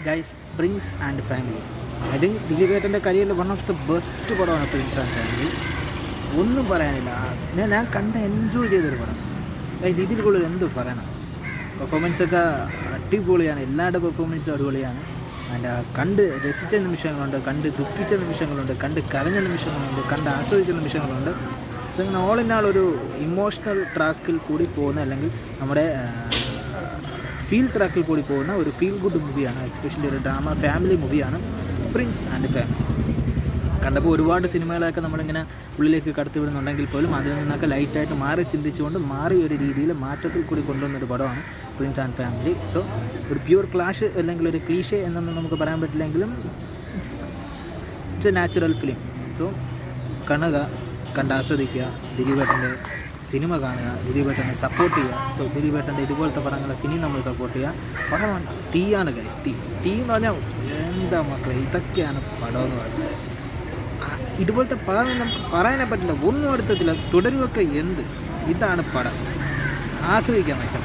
Guys, Prince and Family. I think ദിലീപേട്ടൻ്റെ കരിയറിൽ one of the best പടമാണ് പ്രിൻസ് ആൻഡ് ഫാമിലി. ഒന്നും പറയാനില്ല. ഞാൻ കണ്ട് എൻജോയ് ചെയ്തൊരു പടം ഗൈസ്. ഇതിൽ കൂടുതൽ എന്ത് പറയണം. പെർഫോമൻസൊക്കെ അടിപൊളിയാണ്, എല്ലാവരുടെ പെർഫോമൻസും അടിപൊളിയാണ്. ആൻഡ് കണ്ട് രസിച്ച നിമിഷങ്ങളുണ്ട്, കണ്ട് ദുഃഖിച്ച നിമിഷങ്ങളുണ്ട്, കണ്ട് കരഞ്ഞ നിമിഷങ്ങളുണ്ട്, കണ്ട് ആസ്വദിച്ച നിമിഷങ്ങളുണ്ട്. സോ ഇങ്ങനെ ഓൾ ഇൻ ആൾ ഒരു ഇമോഷണൽ ട്രാക്കിൽ കൂടി പോകുന്ന, അല്ലെങ്കിൽ നമ്മുടെ ഫീൽ ട്രാക്കിൽ കൂടി പോകുന്ന ഒരു ഫീൽ ഗുഡ് മൂവിയാണ്. എസ്പെഷ്യലി ഒരു ഡ്രാമ ഫാമിലി മൂവിയാണ് പ്രിൻസ് ആൻഡ് ഫാമിലി. കണ്ടപ്പോൾ ഒരുപാട് സിനിമകളൊക്കെ നമ്മളിങ്ങനെ ഉള്ളിലേക്ക് കടത്തി വിടുന്നുണ്ടെങ്കിൽ പോലും അതിൽ നിന്നൊക്കെ ലൈറ്റായിട്ട് മാറി ചിന്തിച്ചുകൊണ്ട് മാറിയൊരു രീതിയിൽ മാറ്റത്തിൽ കൂടി കൊണ്ടുവന്നൊരു പടമാണ് പ്രിൻസ് ആൻഡ് ഫാമിലി. സോ ഒരു പ്യൂർ ക്ലാഷ് അല്ലെങ്കിൽ ഒരു ക്ലീഷേ എന്നൊന്നും നമുക്ക് പറയാൻ പറ്റില്ലെങ്കിലും it's a natural film. So കാണുക, കണ്ടാസ്വദിക്കുക, ദിലീപേട്ടൻ്റെ സിനിമ കാണുക, ദിലീപേട്ടനെ സപ്പോർട്ട് ചെയ്യുക. സോ ദിലീപേട്ടൻ്റെ ഇതുപോലത്തെ പടങ്ങളൊക്കെ ഇനിയും നമ്മൾ സപ്പോർട്ട് ചെയ്യുക. പടമാണ് തീയാണ് ഗൈസ്. തീ എന്ന് പറഞ്ഞാൽ എന്താ മക്കളെ, ഇതൊക്കെയാണ് പടം എന്ന് പറയുന്നത്. ഇതുപോലത്തെ പടം നമുക്ക് പറയാനേ പറ്റില്ല, ഒന്നും അടുത്തത്തില്ല. തുടരുമൊക്കെ എന്ത്, ഇതാണ് പടം. ആസ്വദിക്കാൻ വെച്ചാൽ